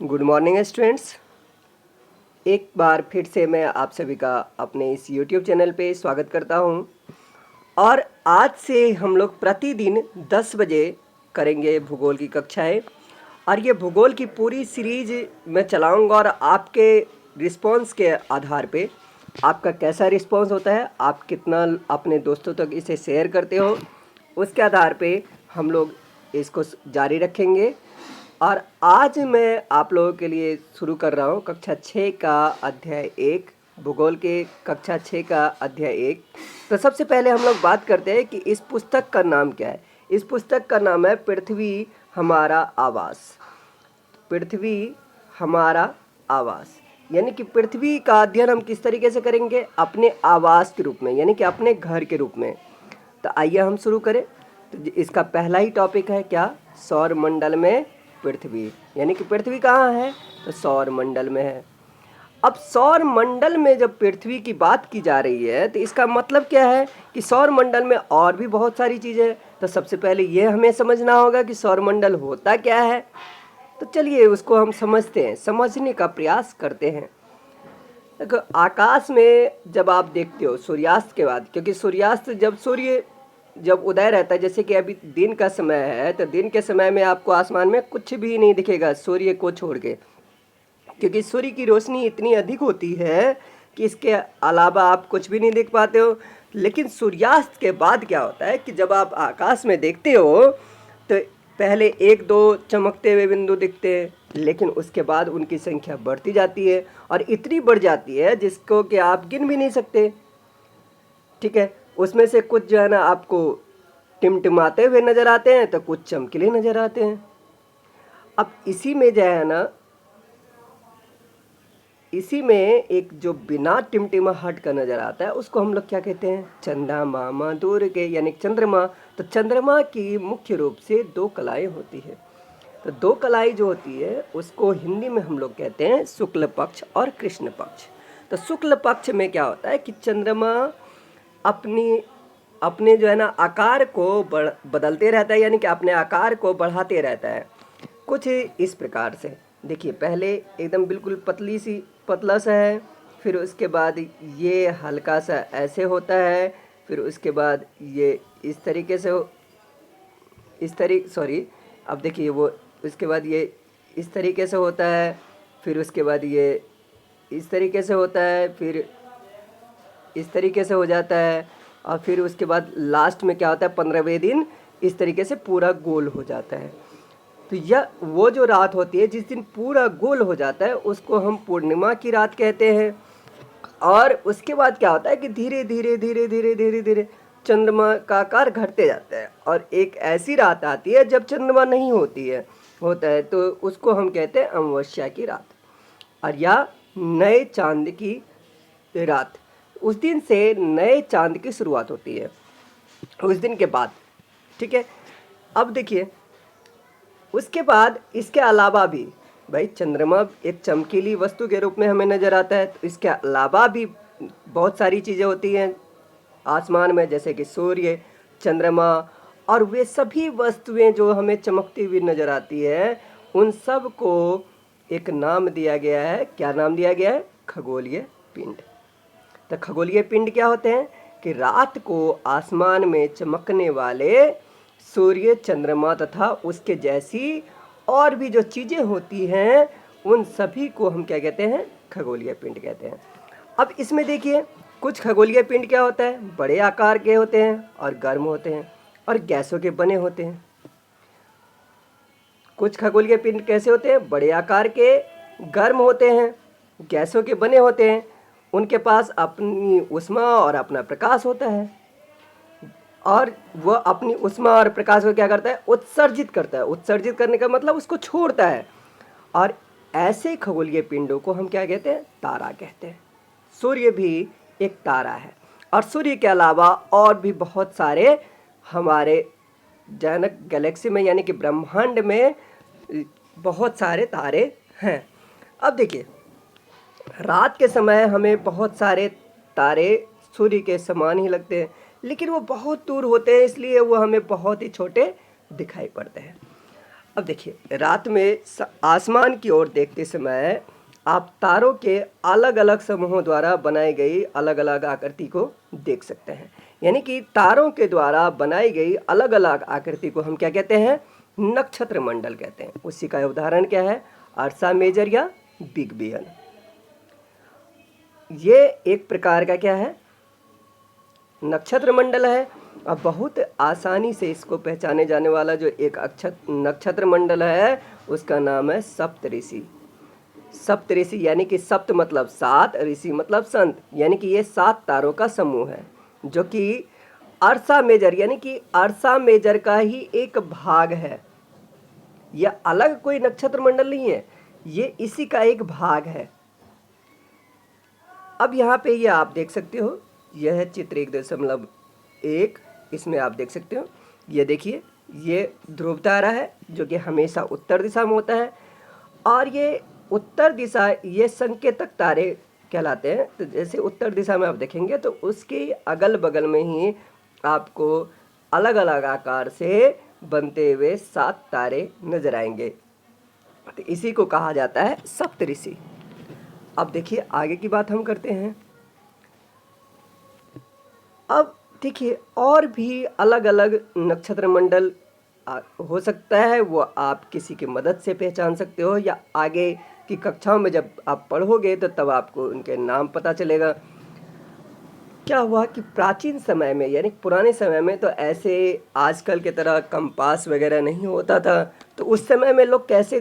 Good morning students. एक बार फिर से मैं आप सभी का अपने इस यूट्यूब चैनल पे स्वागत करता हूं। और आज से हम लोग प्रतिदिन 10 बजे करेंगे भूगोल की कक्षाएं। और ये भूगोल की पूरी सीरीज मैं चलाऊंगा और आपके रिस्पांस के आधार पे आपका कैसा रिस्पांस होता है, आप कितना अपने दोस्तों तक इसे शेयर करते हो, उसके आधार पे हम लोग इसको जारी रखेंगे। और आज मैं आप लोगों के लिए शुरू कर रहा हूँ कक्षा 6 का अध्याय 1, भूगोल के कक्षा 6 का अध्याय 1। तो सबसे पहले हम लोग बात करते हैं कि इस पुस्तक का नाम क्या है। इस पुस्तक का नाम है पृथ्वी हमारा आवास। पृथ्वी हमारा आवास यानी कि पृथ्वी का अध्ययन हम किस तरीके से करेंगे, अपने आवास के रूप में, यानी कि अपने घर के रूप में। तो आइए हम शुरू करें। तो इसका पहला ही टॉपिक है क्या, सौर मंडल में पृथ्वी। यानी कि पृथ्वी कहाँ है, तो सौर मंडल में है। अब सौर मंडल में जब पृथ्वी की बात की जा रही है तो इसका मतलब क्या है कि सौर मंडल में और भी बहुत सारी चीज़ें हैं। तो सबसे पहले ये हमें समझना होगा कि सौर मंडल होता क्या है। तो चलिए उसको हम समझते हैं, समझने का प्रयास करते हैं। देखो, आकाश में जब आप देखते हो सूर्यास्त के बाद, क्योंकि सूर्यास्त जब सूर्य जब उदय रहता है, जैसे कि अभी दिन का समय है, तो दिन के समय में आपको आसमान में कुछ भी नहीं दिखेगा सूर्य को छोड़ के, क्योंकि सूर्य की रोशनी इतनी अधिक होती है कि इसके अलावा आप कुछ भी नहीं देख पाते हो। लेकिन सूर्यास्त के बाद क्या होता है कि जब आप आकाश में देखते हो तो पहले एक दो चमकते हुए बिंदु दिखते हैं, लेकिन उसके बाद उनकी संख्या बढ़ती जाती है और इतनी बढ़ जाती है जिसको कि आप गिन भी नहीं सकते। ठीक है, उसमें से कुछ जो है ना आपको टिमटिमाते हुए नज़र आते हैं, तो कुछ चमकीले नज़र आते हैं। अब इसी में जो है ना, इसी में एक जो बिना टिमटिमाहट का नज़र आता है उसको हम लोग क्या कहते हैं, चंदा मामा दूर के, यानी चंद्रमा। तो चंद्रमा की मुख्य रूप से दो कलाएं होती है। तो दो कलाई जो होती है उसको हिंदी में हम लोग कहते हैं शुक्ल पक्ष और कृष्ण पक्ष। तो शुक्ल पक्ष में क्या होता है कि चंद्रमा अपनी अपने जो है ना आकार को बदलते रहता है, यानी कि अपने आकार को बढ़ाते रहता है कुछ इस प्रकार से। देखिए, पहले एकदम बिल्कुल पतला सा है, फिर उसके बाद ये हल्का सा ऐसे होता है, फिर उसके बाद ये इस तरीके से अब देखिए वो, उसके बाद ये इस तरीके से होता है, फिर उसके बाद ये इस तरीके से होता है, फिर इस तरीके से हो जाता है, और फिर उसके बाद लास्ट में क्या होता है, 15वें दिन इस तरीके से पूरा गोल हो जाता है। तो यह वो जो रात होती है जिस दिन पूरा गोल हो जाता है उसको हम पूर्णिमा की रात कहते हैं। और उसके बाद क्या होता है कि धीरे धीरे धीरे धीरे धीरे धीरे चंद्रमा का आकार घटते जाता है और एक ऐसी रात आती है जब चंद्रमा नहीं होता है, तो उसको हम कहते हैं अमावस्या की रात, और या नए चांद की रात। उस दिन से नए चांद की शुरुआत होती है, उस दिन के बाद। ठीक है, अब देखिए उसके बाद इसके अलावा भी, भाई चंद्रमा एक चमकीली वस्तु के रूप में हमें नज़र आता है, तो इसके अलावा भी बहुत सारी चीज़ें होती हैं आसमान में, जैसे कि सूर्य, चंद्रमा, और वे सभी वस्तुएं जो हमें चमकती हुई नज़र आती है उन सब को एक नाम दिया गया है। क्या नाम दिया गया है, खगोलीय पिंड। तो खगोलीय पिंड क्या होते हैं कि रात को आसमान में चमकने वाले सूर्य, चंद्रमा तथा उसके जैसी और भी जो चीज़ें होती हैं उन सभी को हम क्या कहते हैं, खगोलीय पिंड कहते हैं। अब इसमें देखिए, कुछ खगोलीय पिंड क्या होता है, बड़े आकार के होते हैं और गर्म होते हैं और गैसों के बने होते हैं। कुछ खगोलीय पिंड कैसे होते हैं, बड़े आकार के, गर्म होते हैं, गैसों के बने होते हैं, उनके पास अपनी ऊष्मा और अपना प्रकाश होता है, और वह अपनी ऊष्मा और प्रकाश को क्या करता है, उत्सर्जित करता है। उत्सर्जित करने का मतलब उसको छोड़ता है। और ऐसे खगोलीय पिंडों को हम क्या कहते हैं, तारा कहते हैं। सूर्य भी एक तारा है, और सूर्य के अलावा और भी बहुत सारे हमारे जनक गैलेक्सी में, यानी कि ब्रह्मांड में बहुत सारे तारे हैं। अब देखिए, रात के समय हमें बहुत सारे तारे सूर्य के समान ही लगते हैं, लेकिन वो बहुत दूर होते हैं, इसलिए वो हमें बहुत ही छोटे दिखाई पड़ते हैं। अब देखिए, रात में आसमान की ओर देखते समय आप तारों के अलग अलग समूहों द्वारा बनाई गई अलग अलग आकृति को देख सकते हैं। यानी कि तारों के द्वारा बनाई गई अलग अलग आकृति को हम क्या कहते हैं? नक्षत्र मंडल कहते हैं। उसी का उदाहरण क्या है? अर्सा मेजर या बिग बियन। ये एक प्रकार का क्या है? नक्षत्र मंडल है। अब बहुत आसानी से इसको पहचाने जाने वाला जो एक नक्षत्र मंडल है उसका नाम है सप्तऋषि। सप्तऋषि यानी कि सप्त मतलब 7, ऋषि मतलब संत, यानी कि ये 7 तारों का समूह है जो कि अर्सा मेजर यानी कि अर्सा मेजर का ही एक भाग है। यह अलग कोई नक्षत्र मंडल नहीं है, ये इसी का एक भाग है। अब यहाँ पे ये आप देख सकते हो, यह है चित्र 1.1। इसमें आप देख सकते हो, ये देखिए, ये ध्रुव तारा है जो कि हमेशा उत्तर दिशा में होता है। और ये उत्तर दिशा, ये संकेतक तारे कहलाते हैं। तो जैसे उत्तर दिशा में आप देखेंगे तो उसके अगल बगल में ही आपको अलग अलग आकार से बनते हुए 7 तारे नजर आएंगे। तो इसी को कहा जाता है सप्तऋषि। अब देखिए, आगे की बात हम करते हैं। अब देखिए, और भी अलग अलग नक्षत्र मंडल हो सकता है, वो आप किसी की मदद से पहचान सकते हो या आगे की कक्षाओं में जब आप पढ़ोगे तो तब आपको उनके नाम पता चलेगा। क्या हुआ कि प्राचीन समय में यानी पुराने समय में तो ऐसे आजकल के तरह कंपास वगैरह नहीं होता था। तो उस समय में लोग कैसे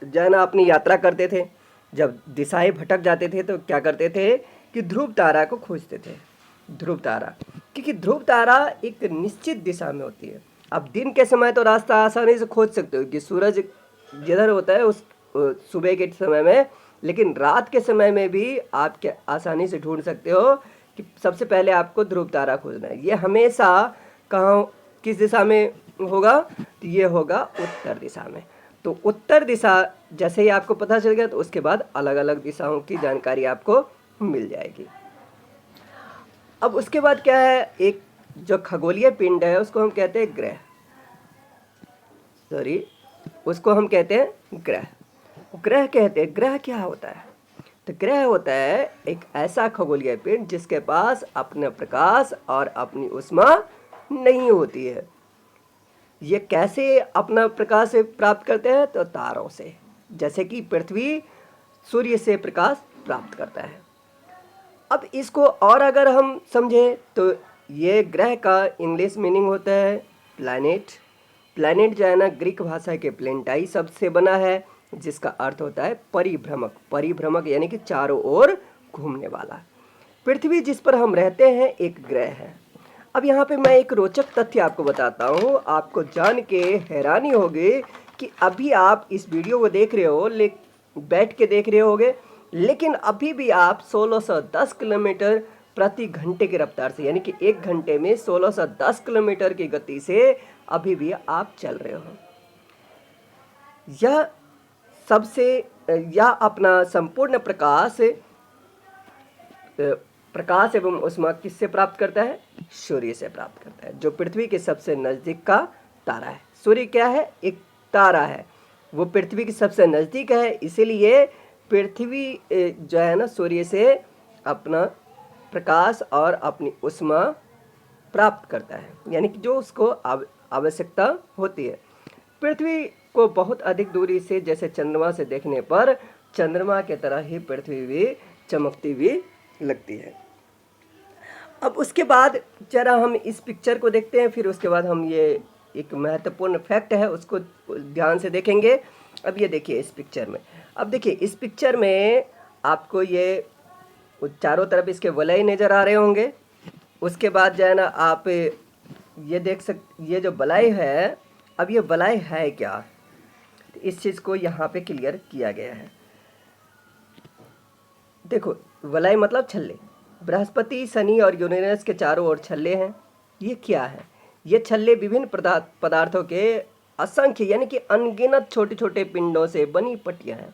जो है ना अपनी यात्रा करते थे? जब दिशाएं भटक जाते थे तो क्या करते थे कि ध्रुव तारा को खोजते थे। ध्रुव तारा, क्योंकि ध्रुव तारा एक निश्चित दिशा में होती है। अब दिन के समय तो रास्ता आसानी से खोज सकते हो कि सूरज जिधर होता है उस सुबह के समय में, लेकिन रात के समय में भी आप क्या आसानी से ढूंढ सकते हो कि सबसे पहले आपको ध्रुव तारा खोजना है। ये हमेशा कहाँ किस दिशा में होगा? तो ये होगा उत्तर दिशा में। तो उत्तर दिशा जैसे ही आपको पता चल गया तो उसके बाद अलग अलग दिशाओं की जानकारी आपको मिल जाएगी। अब उसके बाद क्या है, एक जो खगोलीय पिंड है उसको हम कहते हैं ग्रह। उसको हम कहते हैं ग्रह। ग्रह कहते हैं, ग्रह क्या होता है? तो ग्रह होता है एक ऐसा खगोलीय पिंड जिसके पास अपना प्रकाश और अपनी ऊष्मा नहीं होती है। ये कैसे अपना प्रकाश प्राप्त करते हैं? तो तारों से, जैसे कि पृथ्वी सूर्य से प्रकाश प्राप्त करता है। अब इसको और अगर हम समझें तो ये ग्रह का इंग्लिश मीनिंग होता है प्लैनेट। प्लैनेट जो है ना ग्रीक भाषा के प्लेंटाई शब्द से बना है जिसका अर्थ होता है परिभ्रमक। परिभ्रमक यानी कि चारों ओर घूमने वाला। पृथ्वी जिस पर हम रहते हैं एक ग्रह है। अब यहाँ पे मैं एक रोचक तथ्य आपको बताता हूँ, आपको जान के हैरानी होगी कि अभी आप इस वीडियो को देख रहे हो, बैठ के देख रहे होगे, लेकिन अभी भी आप 1610 किलोमीटर प्रति घंटे की रफ्तार से, यानी कि 1 घंटे में 1610 किलोमीटर की गति से अभी भी आप चल रहे हो। यह अपना संपूर्ण प्रकाश एवं ऊष्मा किससे प्राप्त करता है? सूर्य से प्राप्त करता है, जो पृथ्वी के सबसे नजदीक का तारा है। सूर्य क्या है? एक तारा है, वो पृथ्वी के सबसे नजदीक है। इसीलिए पृथ्वी जो है ना सूर्य से अपना प्रकाश और अपनी ऊष्मा प्राप्त करता है, यानी कि जो उसको आवश्यकता होती है। पृथ्वी को बहुत अधिक दूरी से, जैसे चंद्रमा से देखने पर चंद्रमा के तरह ही पृथ्वी भी चमकती हुई लगती है। अब उसके बाद जरा हम इस पिक्चर को देखते हैं, फिर उसके बाद हम ये एक महत्वपूर्ण फैक्ट है उसको ध्यान से देखेंगे। अब ये देखिए इस पिक्चर में, अब देखिए इस पिक्चर में आपको ये चारों तरफ इसके वलय नज़र आ रहे होंगे। उसके बाद जो है ना आप ये देख ये जो वलय है, अब ये वलय है क्या, तो इस चीज़ को यहाँ पे क्लियर किया गया है। देखो, वलय मतलब छल्ले। बृहस्पति, शनि और यूरेनस के चारों ओर छल्ले हैं। ये क्या है? ये छल्ले विभिन्न पदार्थों के असंख्य यानी कि अनगिनत छोटे छोटे पिंडों से बनी पट्टियाँ हैं।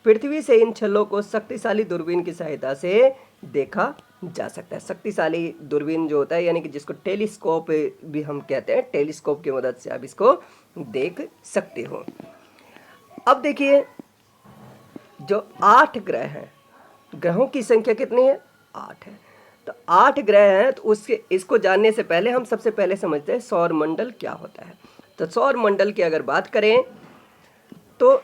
पृथ्वी से इन छल्लों को शक्तिशाली दूरबीन की सहायता से देखा जा सकता है। शक्तिशाली दूरबीन जो होता है, यानी कि जिसको टेलीस्कोप भी हम कहते हैं, टेलीस्कोप की मदद से आप इसको देख सकते हो। अब देखिए, जो 8 ग्रह हैं, ग्रहों की संख्या कितनी है? 8 है। तो 8 ग्रह हैं, तो उसके इसको जानने से पहले हम सबसे पहले समझते हैं सौर मंडल क्या होता है। तो सौर मंडल की अगर बात करें तो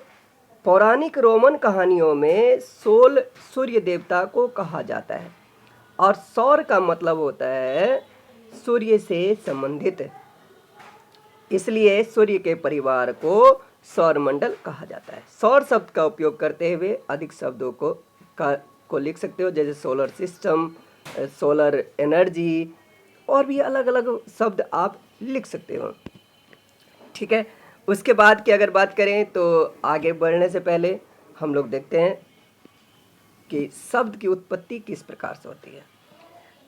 पौराणिक रोमन कहानियों में सोल सूर्य देवता को कहा जाता है और सौर का मतलब होता है सूर्य से संबंधित, इसलिए सूर्य के परिवार को सौर मंडल कहा जाता है। सौर शब्द का उपयोग करते हुए अधिक शब्दों को लिख सकते हो, जैसे सोलर सिस्टम, सोलर एनर्जी, और भी अलग अलग शब्द आप लिख सकते हो। ठीक है, उसके बाद की अगर बात करें तो आगे बढ़ने से पहले हम लोग देखते हैं कि शब्द की उत्पत्ति किस प्रकार से होती है।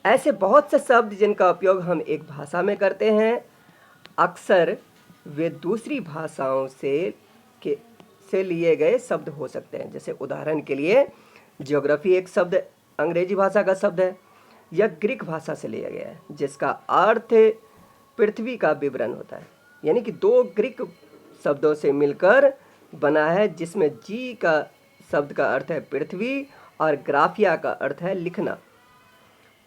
ऐसे बहुत से शब्द जिनका उपयोग हम एक भाषा में करते हैं, अक्सर वे दूसरी भाषाओं से लिए गए शब्द हो सकते हैं। जैसे उदाहरण के लिए ज्योग्राफी एक शब्द अंग्रेजी भाषा का शब्द है या ग्रीक भाषा से लिया गया है, जिसका अर्थ पृथ्वी का विवरण होता है। यानी कि 2 ग्रीक शब्दों से मिलकर बना है, जिसमें जी का शब्द का अर्थ है पृथ्वी और ग्राफिया का अर्थ है लिखना।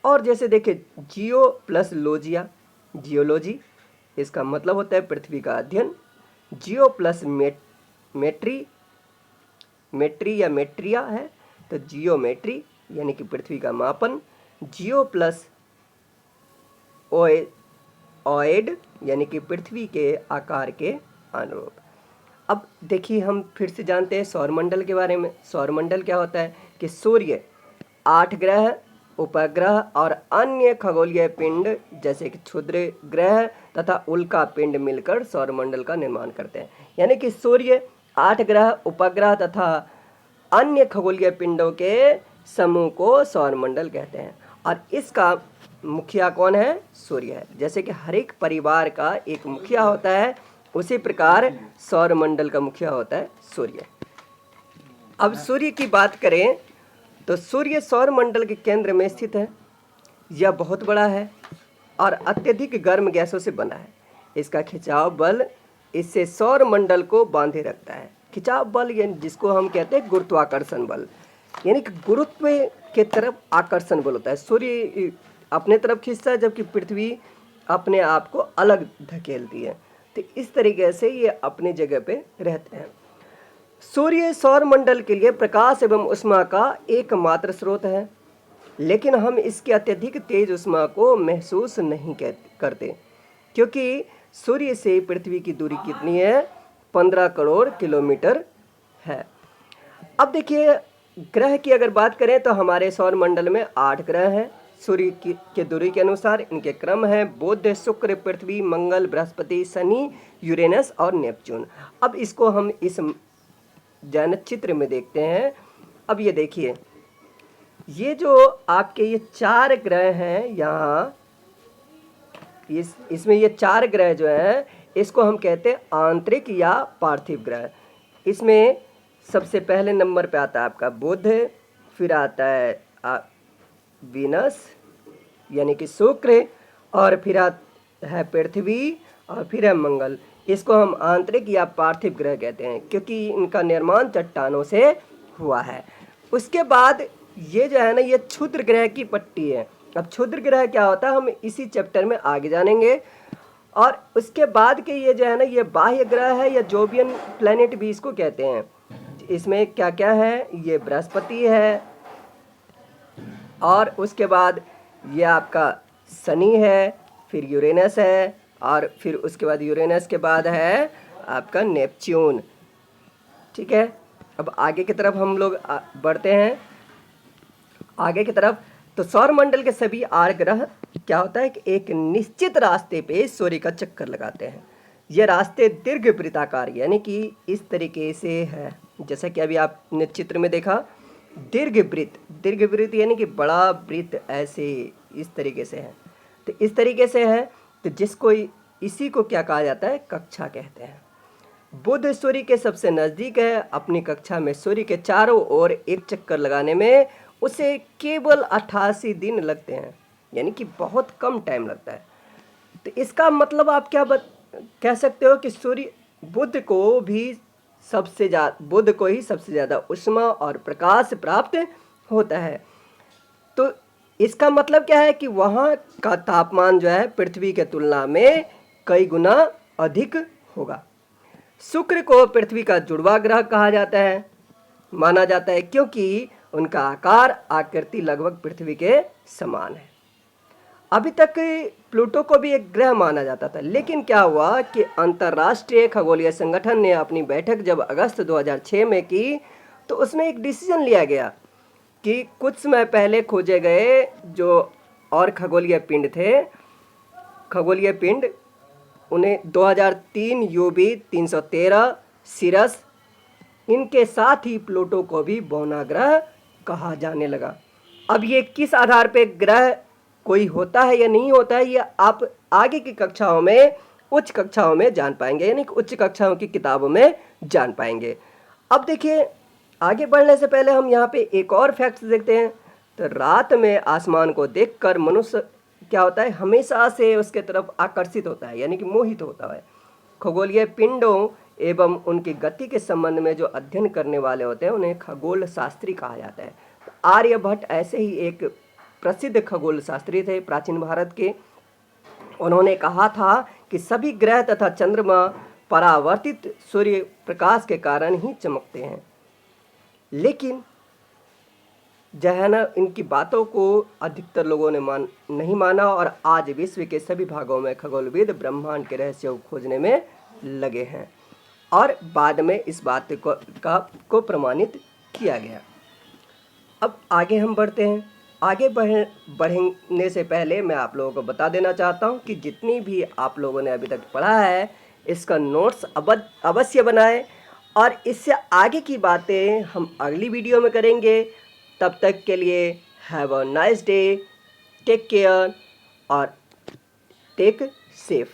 और जैसे देखिए, जियो प्लस लोजिया, जियोलॉजी, इसका मतलब होता है पृथ्वी का अध्ययन। जियो प्लस मेट्री या मेट्रिया है, तो जियोमेट्री यानी कि पृथ्वी का मापन। जियो प्लस ऑयड यानी कि पृथ्वी के आकार के अनुरूप। अब देखिए, हम फिर से जानते हैं सौरमंडल के बारे में। सौरमंडल क्या होता है कि सूर्य, 8 ग्रह, उपग्रह और अन्य खगोलीय पिंड जैसे कि क्षुद्र ग्रह तथा उल्का पिंड मिलकर सौरमंडल का निर्माण करते हैं। यानी कि सूर्य, 8 ग्रह, उपग्रह तथा अन्य खगोलीय पिंडों के समूह को सौरमंडल कहते हैं। और इसका मुखिया कौन है? सूर्य है। जैसे कि हर एक परिवार का एक मुखिया होता है, उसी प्रकार सौरमंडल का मुखिया होता है सूर्य। अब सूर्य की बात करें तो सूर्य सौरमंडल के केंद्र में स्थित है। यह बहुत बड़ा है और अत्यधिक गर्म गैसों से बना है। इसका खिंचाव बल इससे सौरमंडल को बांधे रखता है। खिंचाव बल यानी जिसको हम कहते हैं गुरुत्वाकर्षण बल, यानी कि गुरुत्व के तरफ आकर्षण बल होता है। सूर्य अपने तरफ खींचता है जबकि पृथ्वी अपने आप को अलग धकेलती है। तो इस तरीके से ये अपनी जगह पे रहते हैं। सूर्य सौरमंडल के लिए प्रकाश एवं ऊष्मा का एकमात्र स्रोत है, लेकिन हम इसकी अत्यधिक तेज ऊष्मा को महसूस नहीं करते, क्योंकि सूर्य से पृथ्वी की दूरी कितनी है? 15 करोड़ किलोमीटर है। अब देखिए, ग्रह की अगर बात करें तो हमारे सौरमंडल में 8 ग्रह हैं। सूर्य के दूरी के अनुसार इनके क्रम है बुध, शुक्र, पृथ्वी, मंगल, बृहस्पति, शनि, यूरेनस और नेपच्यून। अब इसको हम इस चित्र में देखते हैं। अब ये देखिए, ये जो आपके ये 4 ग्रह हैं, यहाँ इसमें ये 4 ग्रह जो हैं, इसको हम कहते हैं आंतरिक या पार्थिव ग्रह। इसमें सबसे पहले नंबर पे आता है आपका बुध, फिर आता है वीनस यानी कि शुक्र, और फिर है पृथ्वी, और फिर है मंगल। इसको हम आंतरिक या पार्थिव ग्रह कहते हैं, क्योंकि इनका निर्माण चट्टानों से हुआ है। उसके बाद ये जो है ना, ये क्षुद्र ग्रह की पट्टी है। अब क्षुद्र ग्रह क्या होता है हम इसी चैप्टर में आगे जानेंगे। और उसके बाद के ये जो है ना, ये बाह्य ग्रह है या जोबियन प्लैनेट भी इसको कहते हैं। इसमें क्या क्या है? ये बृहस्पति है, और उसके बाद ये आपका शनि है, फिर यूरेनस है, और फिर उसके बाद यूरेनस के बाद है आपका नेपच्यून। ठीक है, अब आगे की तरफ हम लोग बढ़ते हैं। आगे की तरफ तो सौरमंडल के सभी 8 ग्रह क्या होता है कि एक निश्चित रास्ते पे सूर्य का चक्कर लगाते हैं। ये रास्ते दीर्घवृत्ताकार यानी कि इस तरीके से है, जैसा कि अभी आपने चित्र में देखा, दीर्घवृत्त यानी कि बड़ा वृत्त ऐसे इस तरीके से है। तो इस तरीके से है, तो जिसको इसी को क्या कहा जाता है? कक्षा कहते हैं। बुध सूर्य के सबसे नज़दीक है। अपनी कक्षा में सूर्य के चारों ओर एक चक्कर लगाने में उसे केवल 88 दिन लगते हैं, यानी कि बहुत कम टाइम लगता है। तो इसका मतलब आप क्या कह सकते हो कि सूर्य बुध को ही सबसे ज़्यादा ऊष्मा और प्रकाश प्राप्त होता है। तो इसका मतलब क्या है कि वहाँ का तापमान जो है पृथ्वी के तुलना में कई गुना अधिक होगा। शुक्र को पृथ्वी का जुड़वा ग्रह कहा जाता है, माना जाता है, क्योंकि उनका आकार आकृति लगभग पृथ्वी के समान है। अभी तक प्लूटो को भी एक ग्रह माना जाता था, लेकिन क्या हुआ कि अंतर्राष्ट्रीय खगोलीय संगठन ने अपनी बैठक जब अगस्त 2006 में की तो उसमें एक डिसीजन लिया गया कि कुछ समय पहले खोजे गए जो और खगोलीय पिंड उन्हें 2003 यूबी 313 सिरस, इनके साथ ही प्लूटो को भी बौना ग्रह कहा जाने लगा। अब ये किस आधार पे ग्रह कोई होता है या नहीं होता है, ये आप आगे की कक्षाओं में, उच्च कक्षाओं में जान पाएंगे, यानी कि उच्च कक्षाओं की किताबों में जान पाएंगे। अब देखिए, आगे बढ़ने से पहले हम यहाँ पे एक और फैक्ट्स देखते हैं। तो रात में आसमान को देखकर मनुष्य क्या होता है, हमेशा से उसके तरफ आकर्षित होता है, यानी कि मोहित होता है। खगोलीय पिंडों एवं उनकी गति के संबंध में जो अध्ययन करने वाले होते हैं उन्हें खगोल शास्त्री कहा जाता है। आर्यभट्ट ऐसे ही एक प्रसिद्ध खगोल शास्त्री थे प्राचीन भारत के। उन्होंने कहा था कि सभी ग्रह तथा चंद्रमा परावर्तित सूर्य प्रकाश के कारण ही चमकते हैं। लेकिन जो है ना, इनकी बातों को अधिकतर लोगों ने नहीं माना और आज विश्व के सभी भागों में खगोलविद ब्रह्मांड के रहस्य को खोजने में लगे हैं और बाद में इस बात को प्रमाणित किया गया। अब आगे हम बढ़ते हैं। आगे बढ़ने से पहले मैं आप लोगों को बता देना चाहता हूं कि जितनी भी आप लोगों ने अभी तक पढ़ा है इसका नोट्स अवश्य बनाएं और इससे आगे की बातें हम अगली वीडियो में करेंगे। तब तक के लिए have a nice day, take care और टेक सेफ।